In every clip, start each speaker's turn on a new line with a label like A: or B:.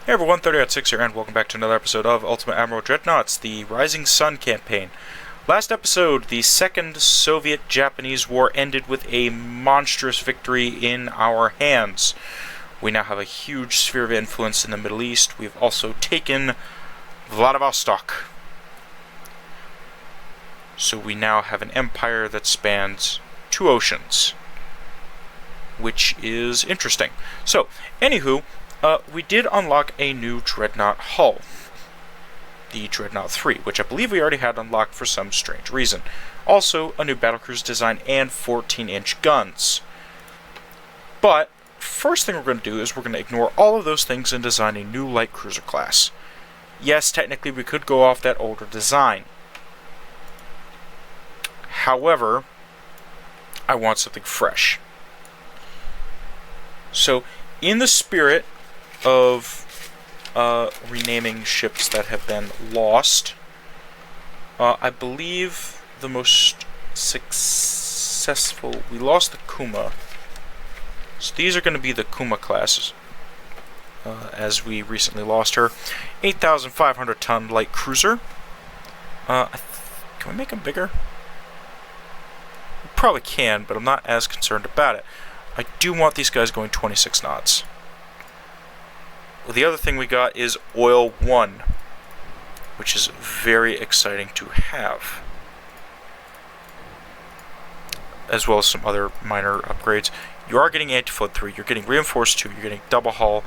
A: Hey everyone, 30.6 here, and welcome back to another episode of Ultimate Admiral Dreadnoughts, the Rising Sun campaign. Last episode, the Second Soviet-Japanese War ended with a monstrous victory in our hands. We now have a huge sphere of influence in the Middle East. We've also taken Vladivostok. So we now have an empire that spans two oceans, which is interesting. So, anywho, we did unlock a new Dreadnought hull, the Dreadnought 3, which I believe we already had unlocked for some strange reason. Also, a new battlecruiser design and 14-inch guns. But, first thing we're going to do is we're going to ignore all of those things and design a new light cruiser class. Yes, technically we could go off that older design. However, I want something fresh. So, in the spirit of renaming ships that have been lost, I believe the most successful... We lost the Kuma. So these are going to be the Kuma classes, as we recently lost her. 8,500 ton light cruiser. Can we make them bigger? We probably can, but I'm not as concerned about it. I do want these guys going 26 knots. Well, the other thing we got is Oil 1, which is very exciting to have, as well as some other minor upgrades. You are getting anti-flood 3, you're getting reinforced 2, you're getting double hull.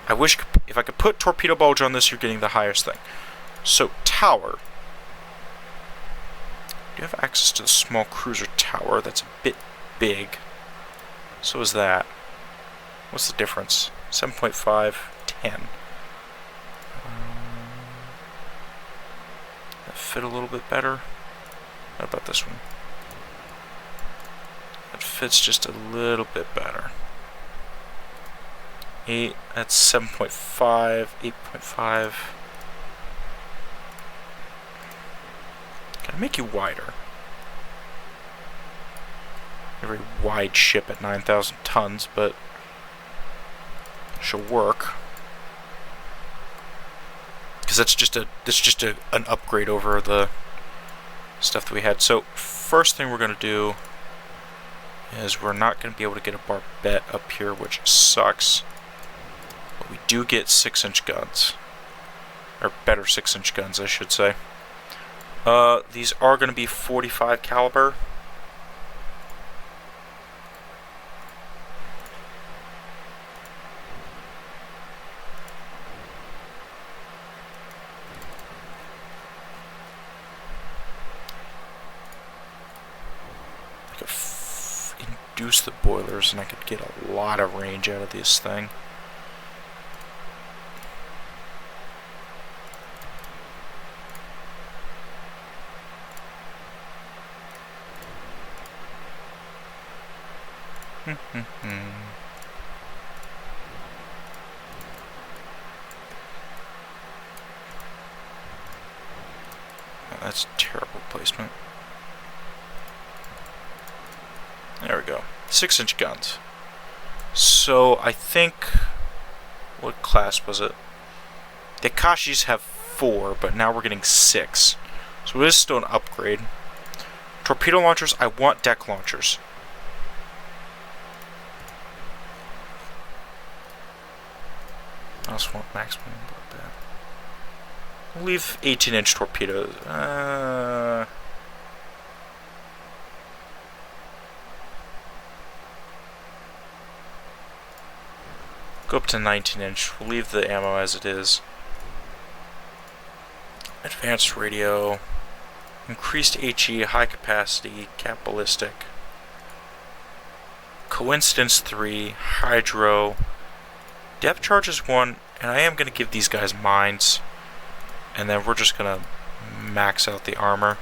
A: I wish if I could put torpedo bulge on this, you're getting the highest thing. So, tower. Do you have access to the small cruiser tower? That's a bit big. So is that. What's the difference? 7.5, 10. That fit a little bit better. What about this one? That fits just a little bit better. 8, that's 7.5, 8.5. Can I make you wider? A very wide ship at 9,000 tons, but she'll work. Because that's just an upgrade over the stuff that we had. So first thing we're going to do is we're not going to be able to get a barbette up here, which sucks. But we do get 6-inch guns. Or better 6-inch guns, I should say. These are going to be 45 caliber. Induce the boilers and I could get a lot of range out of this thing. Oh, that's terrible placement. There we go. 6-inch guns. So, I think... What class was it? The Akashis have 4, but now we're getting 6. So it is still an upgrade. Torpedo launchers, I want deck launchers. I also want maximum about that. We'll leave 18-inch torpedoes. Go up to 19-inch. We'll leave the ammo as it is. Advanced radio. Increased HE, high capacity, cap ballistic. Coincidence 3, hydro. Depth charge is 1, and I am going to give these guys mines. And then we're just going to max out the armor.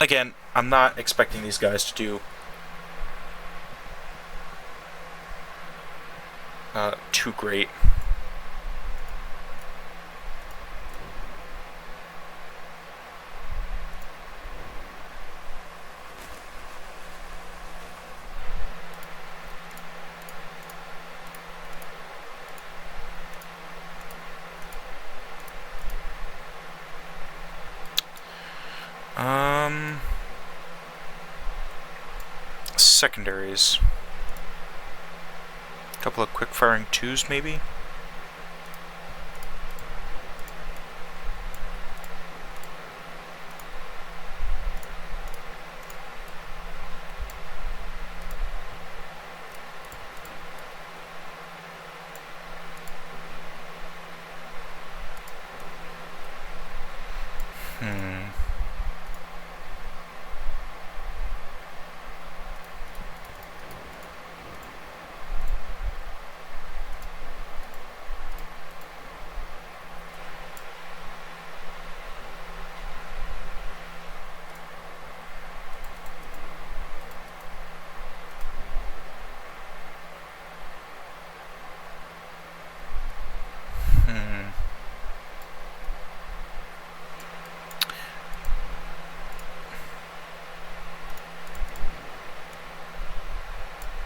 A: Again, I'm not expecting these guys to do too great. Secondaries. A couple of quick-firing 2s, maybe?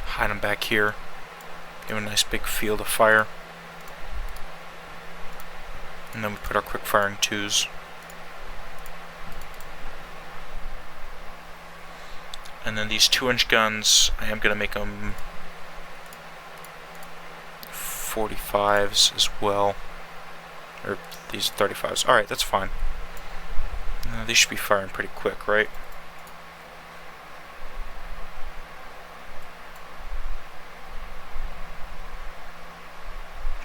A: Hide them back here. Give them a nice big field of fire. And then we put our quick firing 2s. And then these 2-inch guns, I am going to make them 45s as well. Or these 35s. Alright, that's fine. These should be firing pretty quick, right?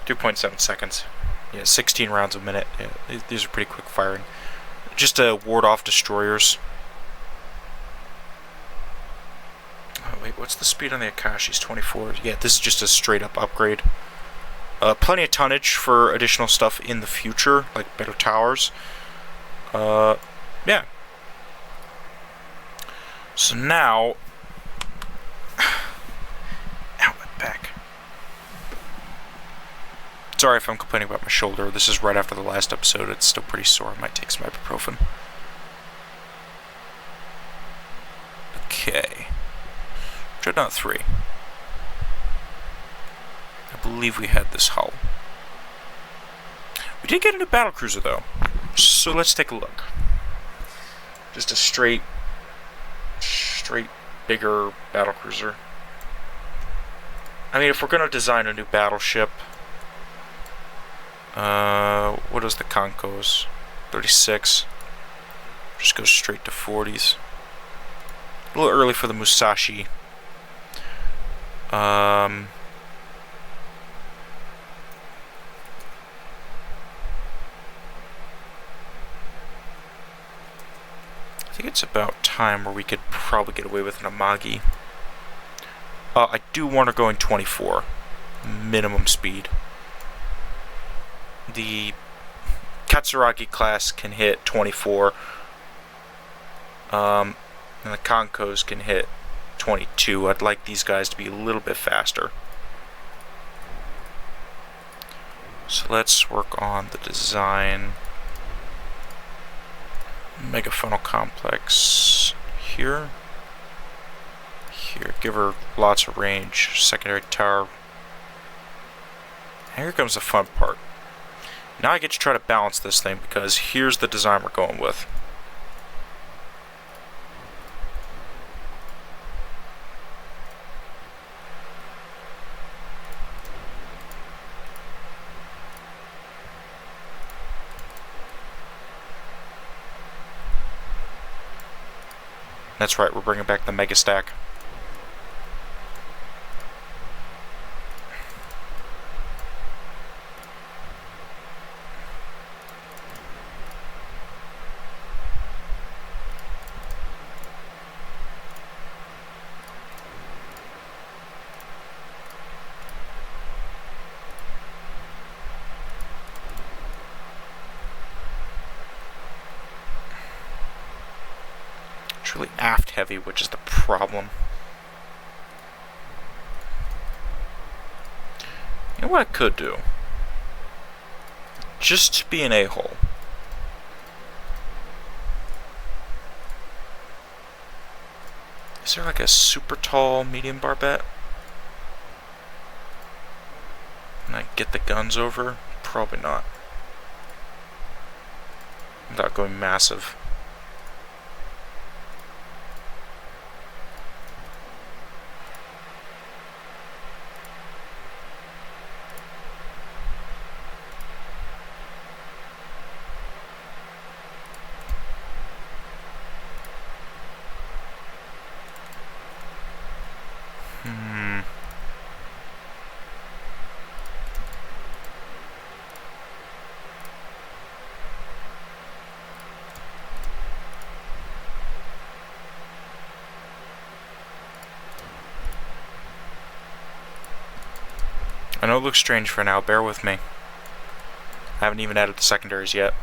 A: .7 seconds. Yeah, 16 rounds a minute. Yeah, these are pretty quick firing. Just to ward off destroyers. Oh, wait, what's the speed on the Akashi's? 24. Yeah, this is just a straight up upgrade. Plenty of tonnage for additional stuff in the future, like better towers. Yeah. So now... Ow, my back. Sorry if I'm complaining about my shoulder. This is right after the last episode. It's still pretty sore. I might take some ibuprofen. Okay. Dreadnought 3. I believe we had this hull. We did get a new battlecruiser, though. So let's take a look. Just a straight bigger battlecruiser. I mean, if we're going to design a new battleship... what is the Concos? 36. Just go straight to 40s. A little early for the Musashi. I think it's about time where we could probably get away with an Amagi. I do want to go in 24. Minimum speed. The Katsuragi class can hit 24. And the Concos can hit 22. I'd like these guys to be a little bit faster. So let's work on the design. Mega funnel complex here. Here, give her lots of range. Secondary tower. And here comes the fun part. Now I get to try to balance this thing because here's the design we're going with. That's right, we're bringing back the Mega Stack. It's really aft heavy, which is the problem. You know what I could do? Just to be an a-hole. Is there like a super tall medium barbette? And I get the guns over? Probably not. Without going massive. know it looks strange for now, bear with me. I haven't even added the secondaries yet.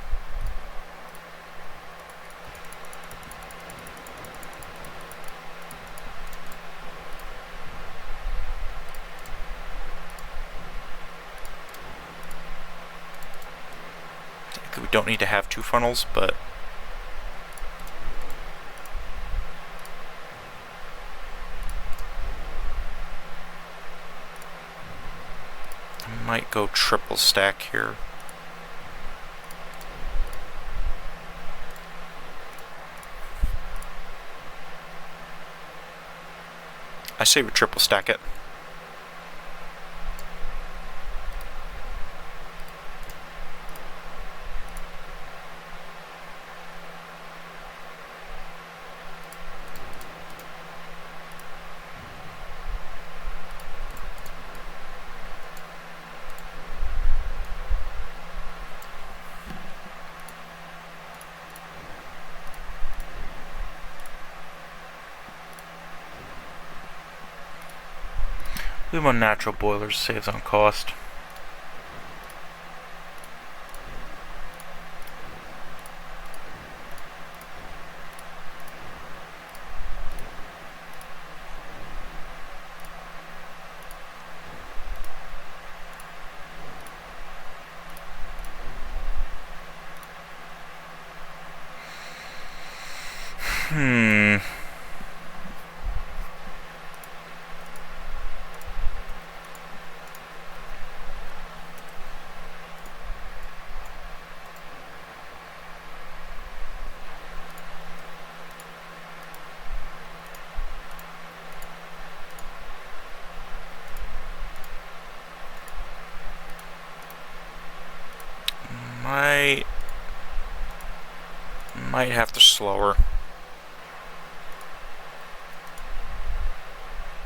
A: We don't need to have 2 funnels, but I might go triple stack here. I say we triple stack it. Leave them on natural boilers, saves on cost. Might have to slow her.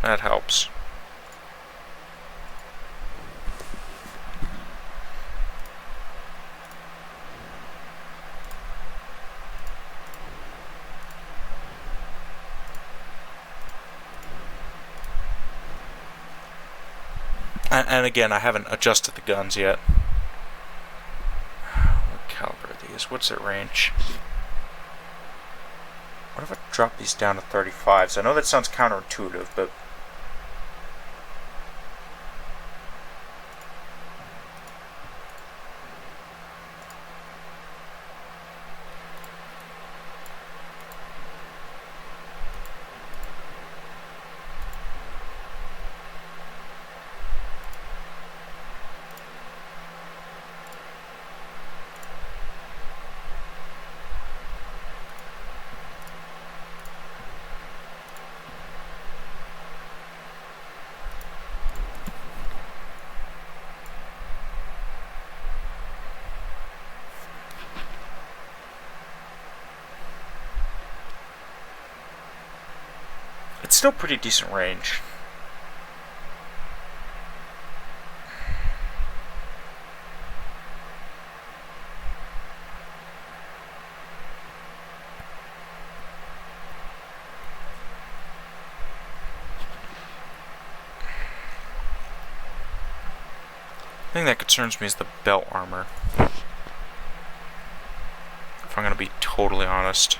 A: That helps. And again, I haven't adjusted the guns yet. What caliber are these? What's their range? What if I drop these down to 35s? I know that sounds counterintuitive, but it's still pretty decent range. The thing that concerns me is the belt armor. If I'm going to be totally honest.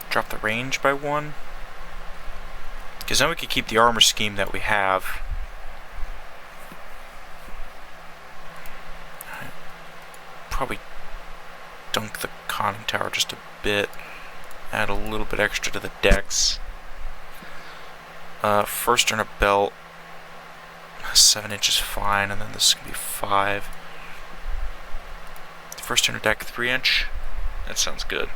A: Drop the range by 1. Because then we could keep the armor scheme that we have. probably dunk the conning tower just a bit. Add a little bit extra to the decks. First turn of belt. 7 inches fine, and then this can be 5. First turn of deck, 3 inch. That sounds good.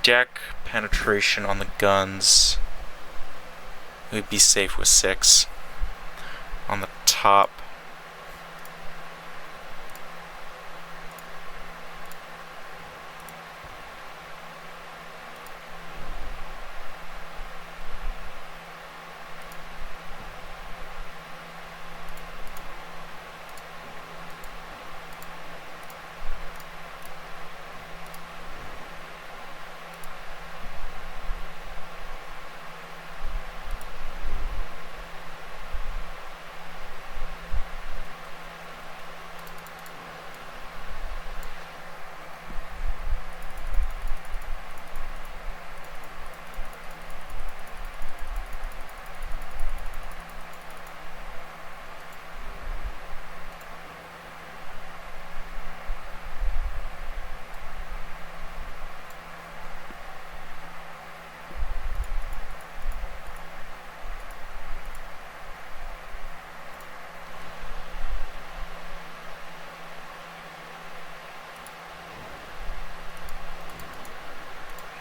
A: Deck penetration on the guns. We'd be safe with 6. On the top.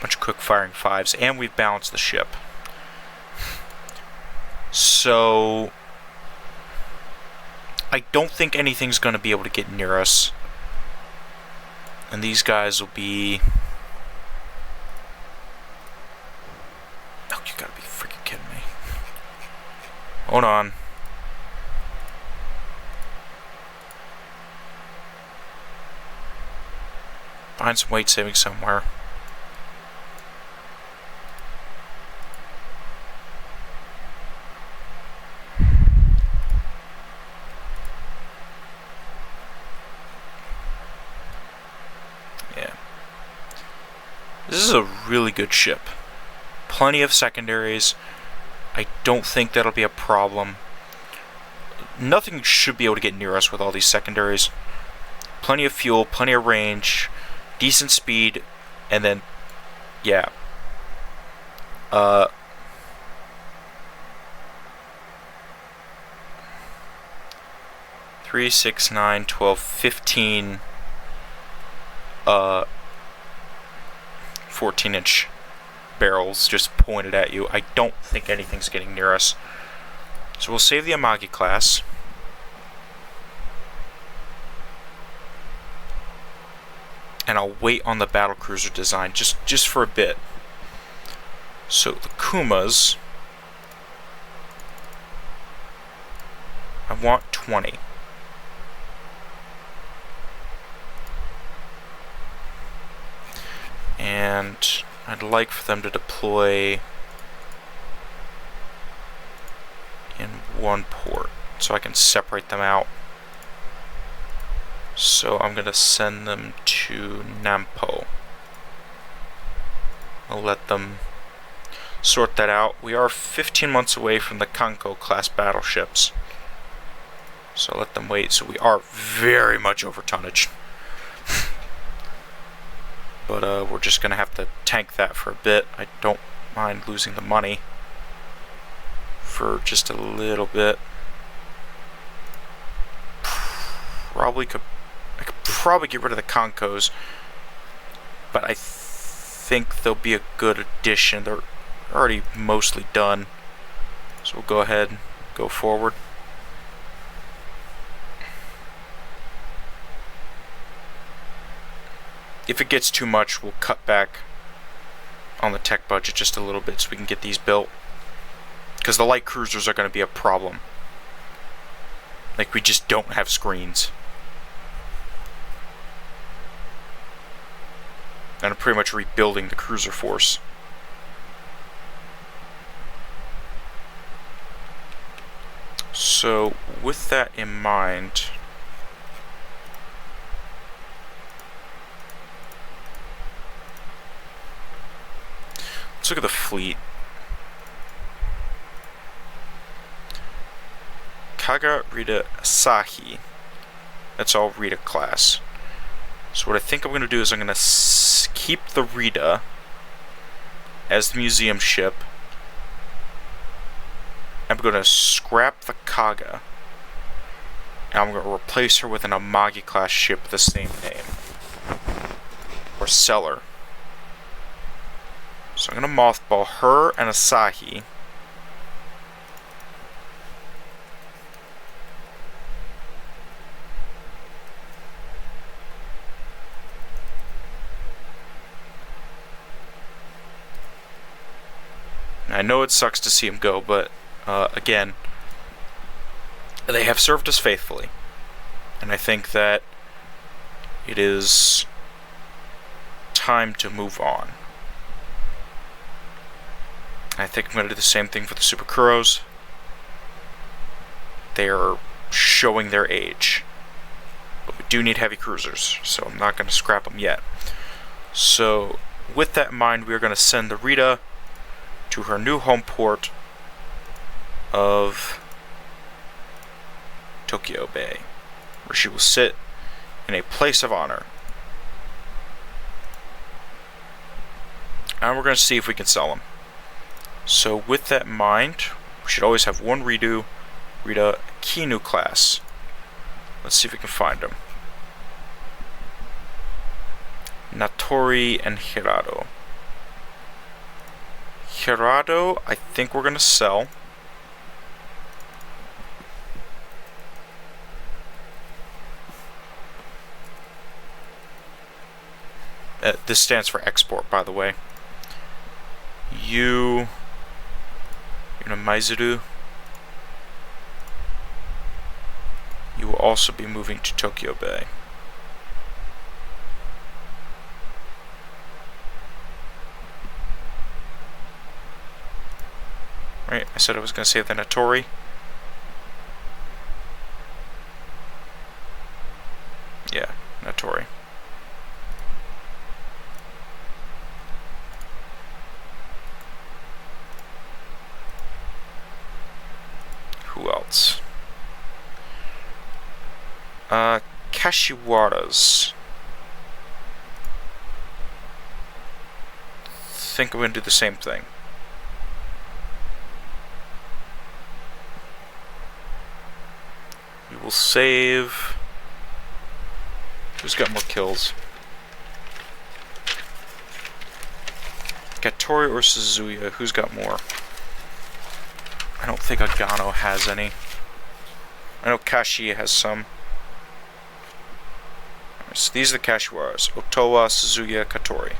A: Bunch of quick firing 5s, and we've balanced the ship. So I don't think anything's going to be able to get near us. And these guys will be... Oh, you gotta be freaking kidding me. Hold on. Find some weight saving somewhere. This is a really good ship. Plenty of secondaries. I don't think that'll be a problem. Nothing should be able to get near us with all these secondaries. Plenty of fuel, plenty of range, decent speed, and then, yeah. 3, 6, 9, 12, 15 14-inch barrels just pointed at you. I don't think anything's getting near us. So we'll save the Amagi class. And I'll wait on the battlecruiser design just for a bit. So the Kumas, I want 20. And I'd like for them to deploy in one port so I can separate them out. So I'm going to send them to Nampo. I'll let them sort that out. We are 15 months away from the Kanko class battleships. So I'll let them wait. So we are very much over tonnage. But we're just going to have to tank that for a bit. I don't mind losing the money for just a little bit. I could probably get rid of the Kankos, but I think they'll be a good addition. They're already mostly done, so we'll go ahead and go forward. If it gets too much, we'll cut back on the tech budget just a little bit so we can get these built. Because the light cruisers are going to be a problem. Like, we just don't have screens. And I'm pretty much rebuilding the cruiser force. So, with that in mind, let's look at the fleet. Kaga Rita Asahi. That's all Rita class. So what I think I'm going to do is I'm going to keep the Rita as the museum ship. I'm going to scrap the Kaga. And I'm going to replace her with an Amagi class ship with the same name. Or sell her. So I'm going to mothball her and Asahi. I know it sucks to see him go, but again, they have served us faithfully. And I think that it is time to move on. I think I'm going to do the same thing for the Super Kuros. They are showing their age. But we do need heavy cruisers, so I'm not going to scrap them yet. So, with that in mind, we are going to send the Rita to her new home port of Tokyo Bay, where she will sit in a place of honor. And we're going to see if we can sell them. So with that in mind, we should always have one Rita Kinu class. Let's see if we can find them. Natori and Hirado. Hirado, I think we're going to sell. This stands for export, by the way. You know, Maizuru. You will also be moving to Tokyo Bay. Right, I said I was going to save the Natori. Yeah, Natori. Who else? Kashiwaras. Think I'm going to do the same thing. We will save... Who's got more kills? Gatori or Suzuya? Who's got more? I don't think Agano has any. I know Kashi has some. Right, so these are the Kashiwaras. Otowa, Suzuya, Katori.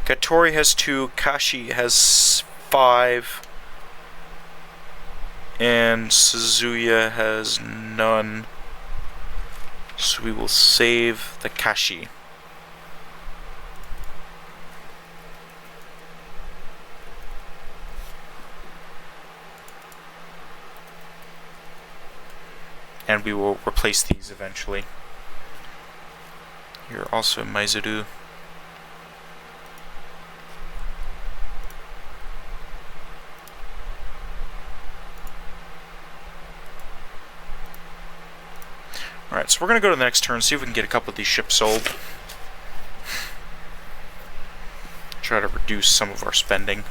A: Katori has 2, Kashi has 5, and Suzuya has none. So we will save the Kashi. And we will replace these eventually. Here also Maizuru. Alright, so we're going to go to the next turn, see if we can get a couple of these ships sold. Try to reduce some of our spending.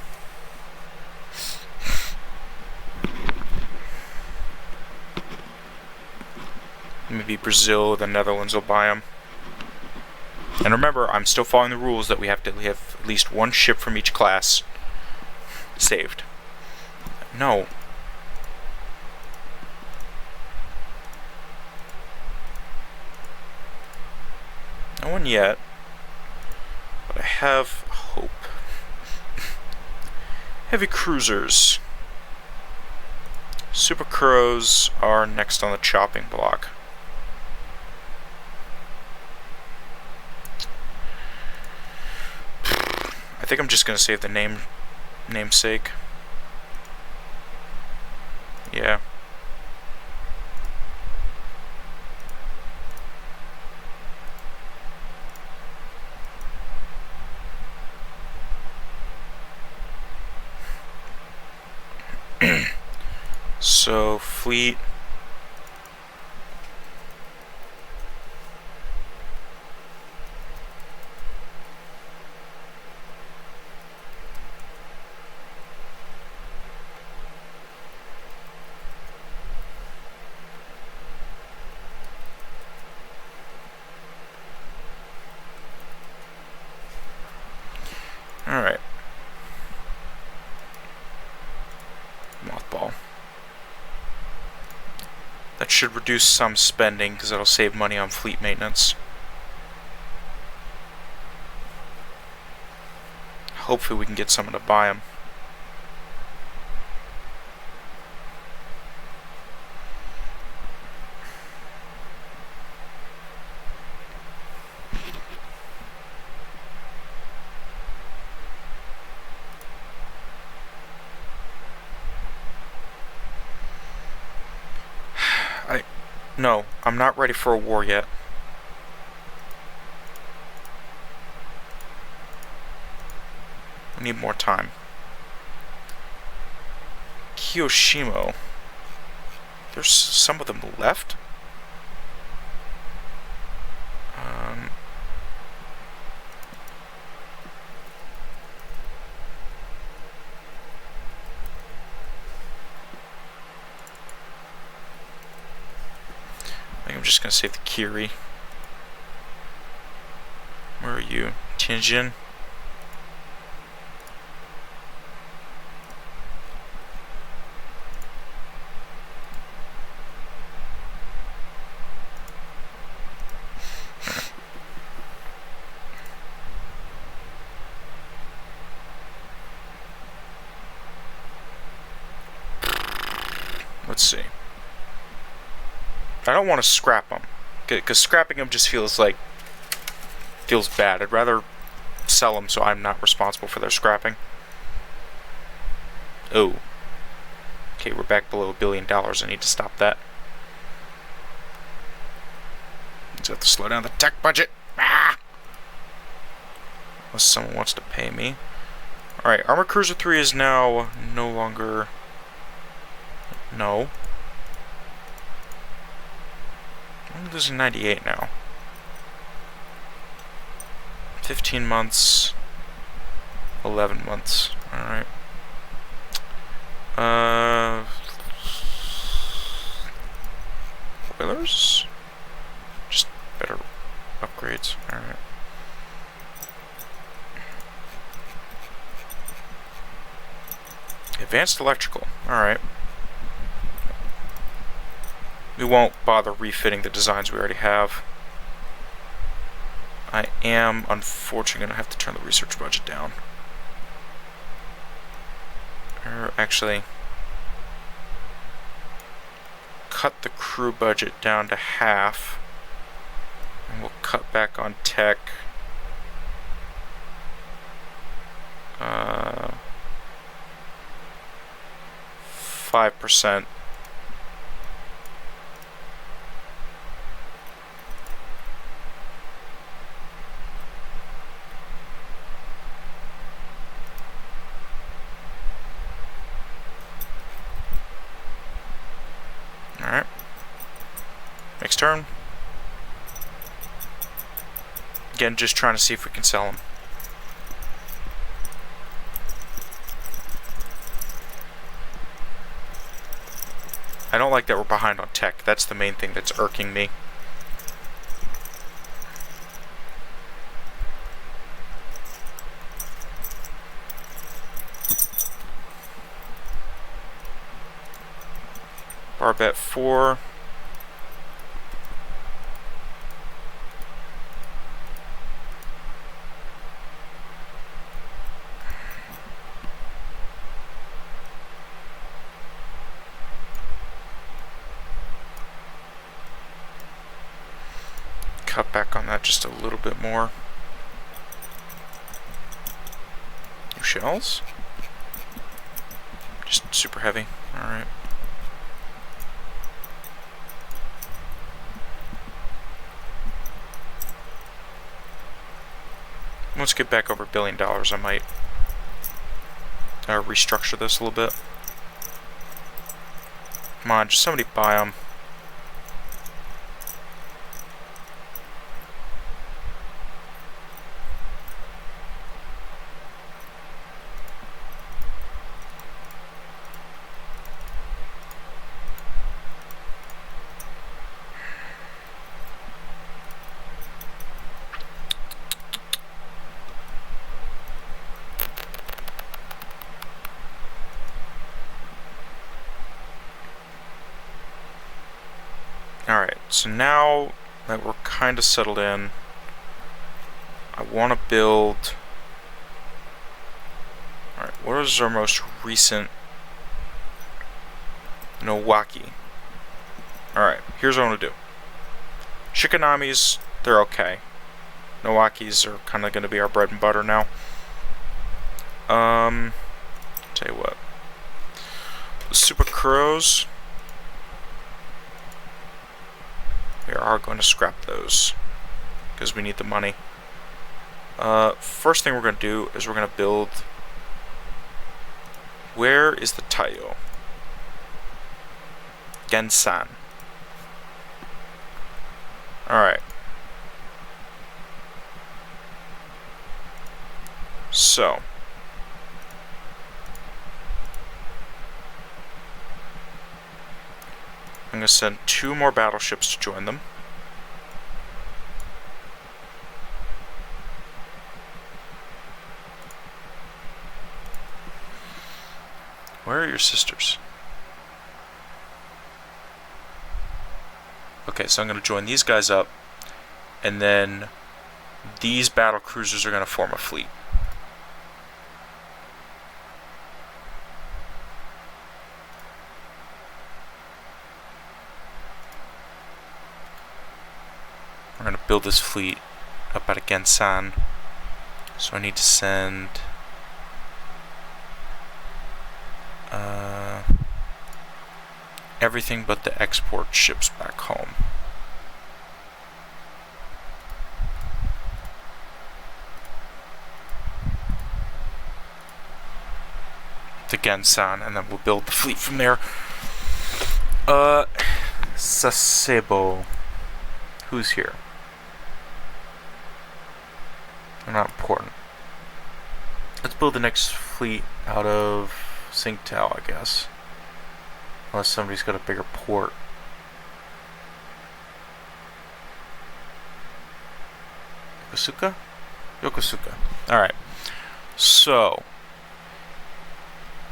A: Maybe Brazil or the Netherlands will buy them. And remember, I'm still following the rules that we have at least one ship from each class saved. No. No one yet, but I have hope. Heavy cruisers. Super Kuros are next on the chopping block. I think I'm just gonna save the namesake. Yeah. So, fleet. Alright. Mothball. That should reduce some spending, because that'll save money on fleet maintenance. Hopefully we can get someone to buy them. No, I'm not ready for a war yet. I need more time. Kiyoshimo. There's some of them left? I'm just gonna save the Kiri. Where are you? Tianjin? Let's see. I don't want to scrap them, because scrapping them just feels bad. I'd rather sell them so I'm not responsible for their scrapping. Oh. Okay, we're back below $1 billion. I need to stop that. Just have to slow down the tech budget. Ah! Unless someone wants to pay me. Alright, Armor Cruiser 3 is now no longer... No. I'm losing 98 now. 15 months. 11 months. Alright. Boilers? Just better upgrades. Alright. Advanced electrical. Alright. We won't bother refitting the designs we already have. I am, unfortunately, going to have to turn the research budget down. Or actually, cut the crew budget down to half. And we'll cut back on tech. 5%. Alright. Next turn. Again, just trying to see if we can sell them. I don't like that we're behind on tech. That's the main thing that's irking me. Barbet 4. Cut back on that just a little bit more. New shells? Just super heavy. Alright. Once we get back over $1 billion, I might restructure this a little bit. Come on, just somebody buy them. Alright, so now that we're kind of settled in, I want to build... Alright, what is our most recent... Nowaki. Alright, here's what I want to do. Shikanamis, they're okay. Nowakis are kind of going to be our bread and butter now. Tell you what. The Super Kuros... We are going to scrap those because we need the money. First thing we're going to do is we're going to build... Where is the Taiyo? Gensan. Alright. So. I'm going to send 2 more battleships to join them. Where are your sisters? Okay, so I'm going to join these guys up, and then these battle cruisers are going to form a fleet. We're going to build this fleet up at Gensan. So I need to send... everything but the export ships back home. To Gensan, and then we'll build the fleet from there. Sasebo. Who's here? They're not important. Let's build the next fleet out of Tsingtao, I guess. Unless somebody's got a bigger port. Yokosuka? Yokosuka. Alright. So.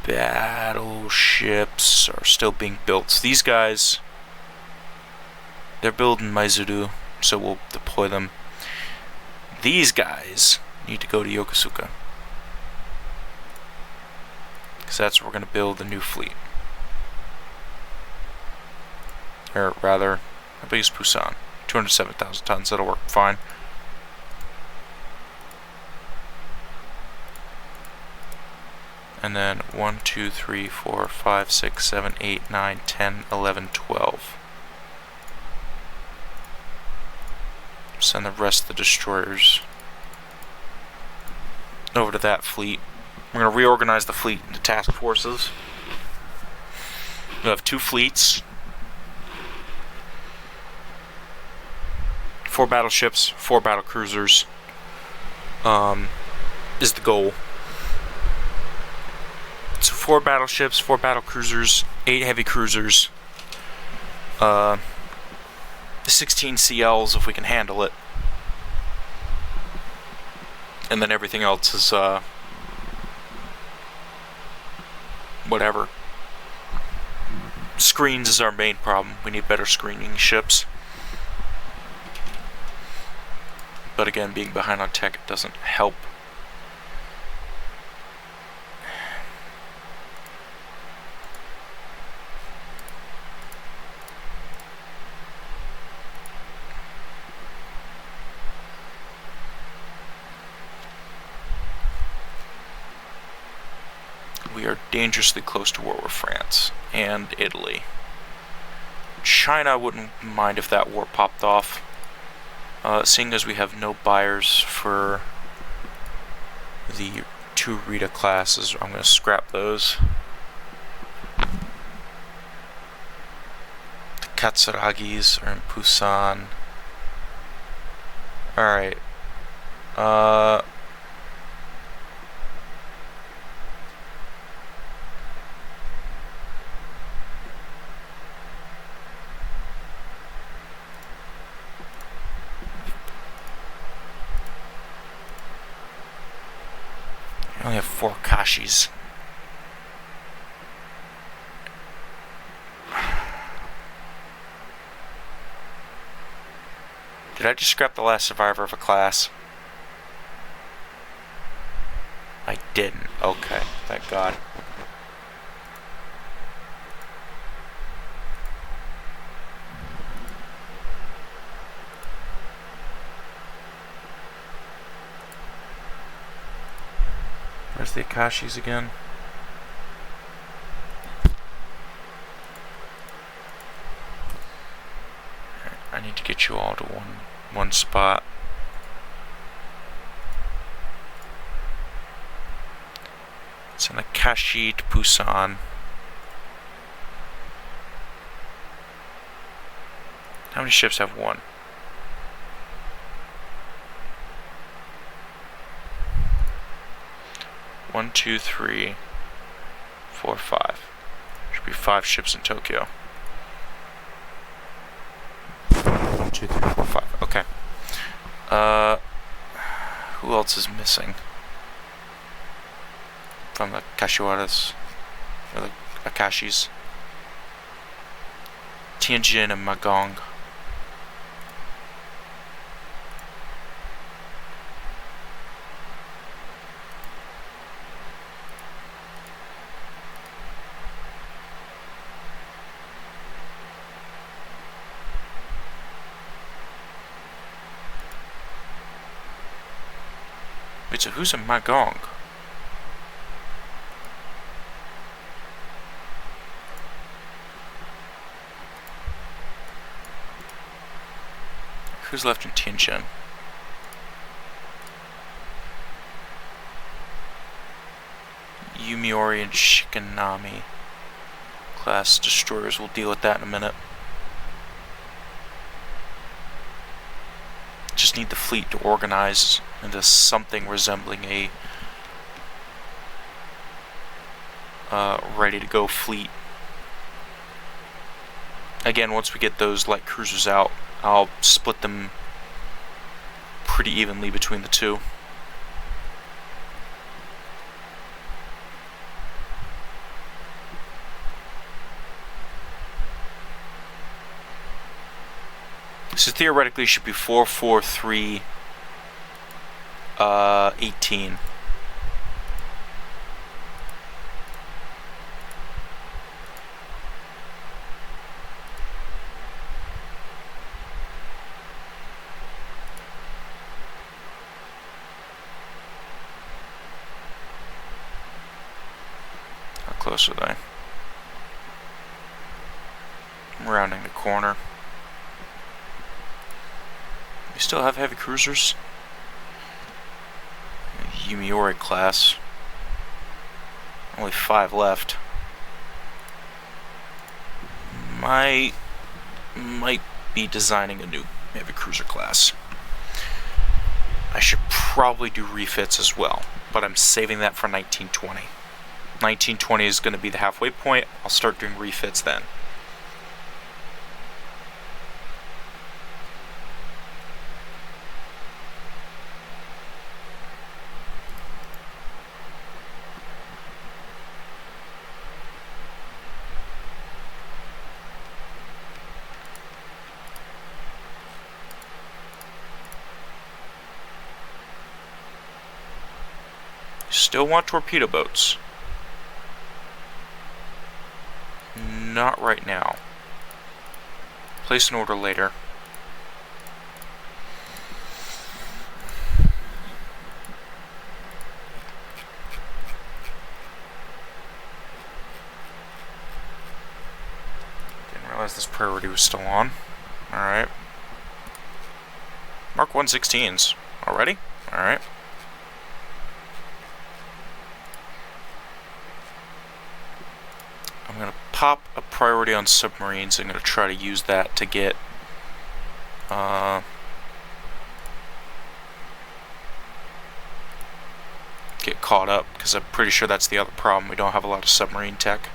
A: Battleships are still being built. So these guys, they're building Maizuru, so we'll deploy them. These guys need to go to Yokosuka. Because that's where we're going to build a new fleet. Or rather, how big is Busan? 207,000 tons, that'll work fine. And then 1, 2, 3, 4, 5, 6, 7, 8, 9, 10, 11, 12. Send the rest of the destroyers over to that fleet. We're going to reorganize the fleet into task forces. We'll have 2 fleets. 4 battleships, 4 battle cruisers. Is the goal. So 4 battleships, 4 battle cruisers, 8 heavy cruisers. 16 CLs if we can handle it. And then everything else is whatever. Screens is our main problem. We need better screening ships. But again, being behind on tech doesn't help. We are dangerously close to war with France and Italy. China wouldn't mind if that war popped off. Seeing as we have no buyers for the 2 Rita classes, I'm going to scrap those. Katsuragis are in Busan. Alright. I only have 4 Kashis. Did I just scrap the last survivor of a class? I didn't. Okay, thank God. Where's the Akashis again? I need to get you all to one spot. It's an Akashi to Busan. How many ships have one? One, two, three, 4, 5. Should be 5 ships in Tokyo. 1, 2, 3, 4, 5. Okay. Who else is missing from the Kashiwaras or the Akashis? Tianjin and Magong. Wait, so who's in Magong? Who's left in Tianjin? Yumiori and Shikanami class destroyers. We'll deal with that in a minute. Just need the fleet to organize into something resembling a ready to go fleet. Again, once we get those light cruisers out, I'll split them pretty evenly between the two. So theoretically it should be 4, 4, 3, 18. How close are they? I'm rounding the corner. We still have heavy cruisers. Yumiori class. Only 5 left. Might be designing a new heavy cruiser class. I should probably do refits as well, but I'm saving that for 1920. 1920 is going to be the halfway point. I'll start doing refits then. Still want torpedo boats. Not right now. Place an order later. Didn't realize this priority was still on. Alright. Mark 116s. Already? Alright. I'm going to pop a priority on submarines. I'm going to try to use that to get caught up, because I'm pretty sure that's the other problem. We don't have a lot of submarine tech.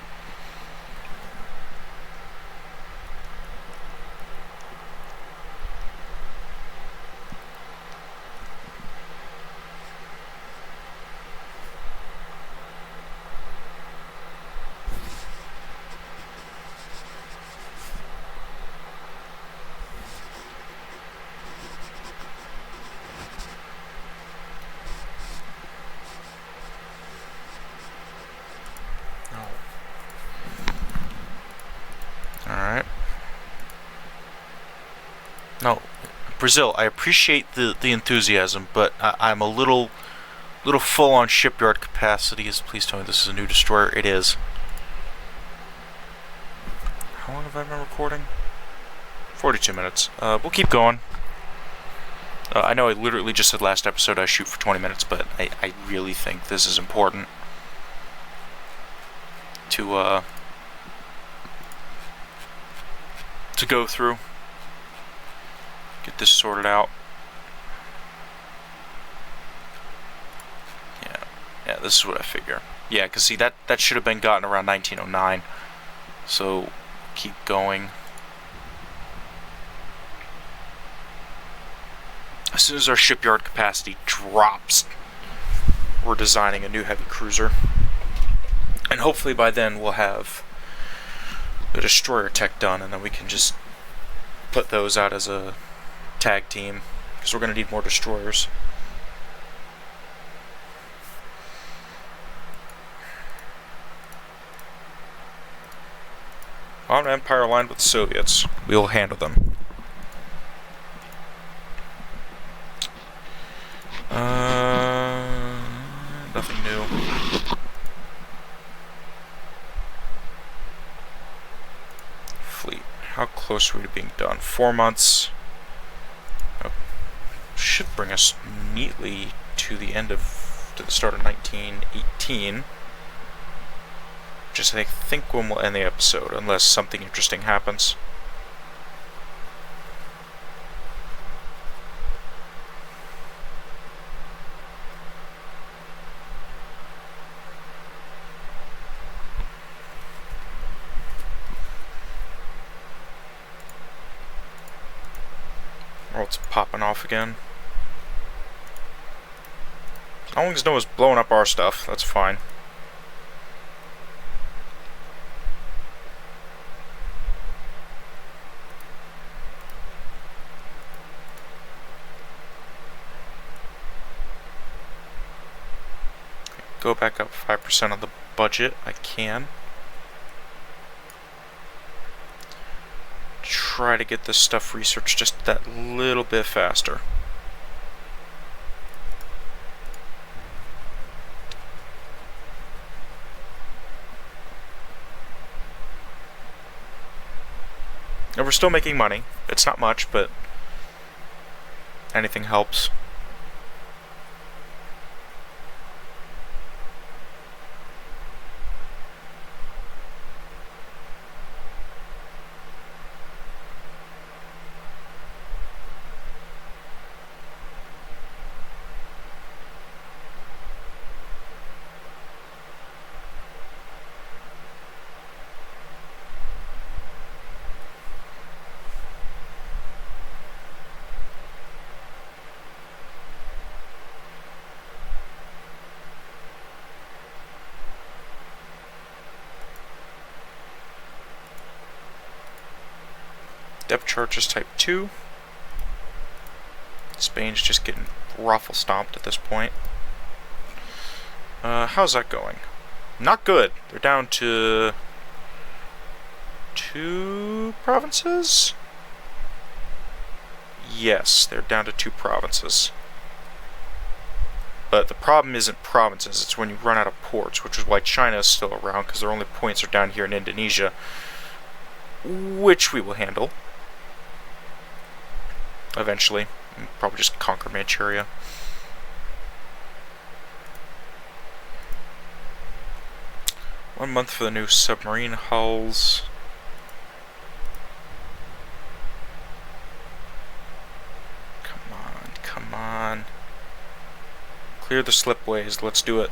A: Alright. No, Brazil, I appreciate the enthusiasm, but I'm a little full on shipyard capacity. Please tell me this is a new destroyer. It is. How long have I been recording? 42 minutes. We'll keep going. I know I literally just said last episode I shoot for 20 minutes, but I really think this is important to go through. Get this sorted out. Yeah, this is what I figure. Yeah, because see, that should have been gotten around 1909. So, keep going. As soon as our shipyard capacity drops, we're designing a new heavy cruiser. And hopefully by then we'll have the destroyer tech done, and then we can just put those out as a tag team, because we're going to need more destroyers. On Empire aligned with the Soviets. We'll handle them. Nothing new. Fleet. How close are we to being done? 4 months. Oh, should bring us neatly to the start of 1918. Just I think when we'll end the episode, unless something interesting happens. Oh, it's popping off again. As long as no one's blowing up our stuff, that's fine. Go back up 5% on the budget. I can. Try to get this stuff researched just that little bit faster. And we're still making money. It's not much, but anything helps. Depth charges type 2. Spain's just getting ruffle stomped at this point. How's that going? Not good. They're down to 2 provinces? Yes, they're down to 2 provinces. But the problem isn't provinces, it's when you run out of ports, which is why China is still around, because their only points are down here in Indonesia, which we will handle. Eventually. We'll probably just conquer Manchuria. 1 month for the new submarine hulls. Come on, come on. Clear the slipways, let's do it.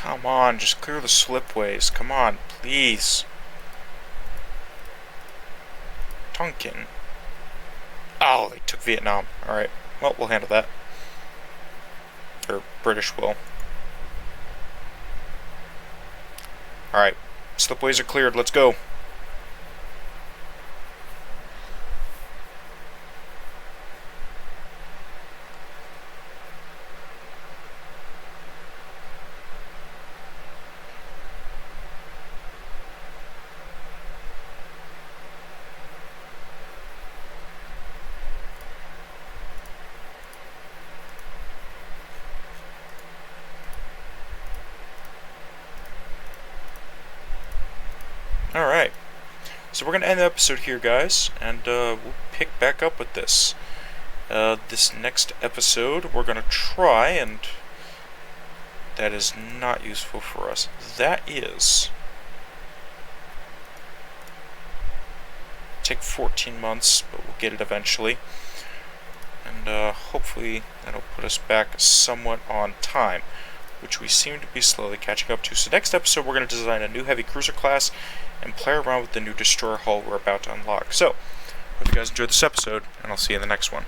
A: Come on, just clear the slipways. Come on, please. Tonkin. Oh, they took Vietnam. Alright, well, we'll handle that. Or British will. Alright, slipways are cleared. Let's go. Alright, so we're going to end the episode here, guys, and we'll pick back up with this. This next episode, we're going to try, and that is not useful for us. That is... take 14 months, but we'll get it eventually. And hopefully that'll put us back somewhat on time, which we seem to be slowly catching up to. So next episode, we're going to design a new heavy cruiser class and play around with the new destroyer hull we're about to unlock. So, hope you guys enjoyed this episode, and I'll see you in the next one.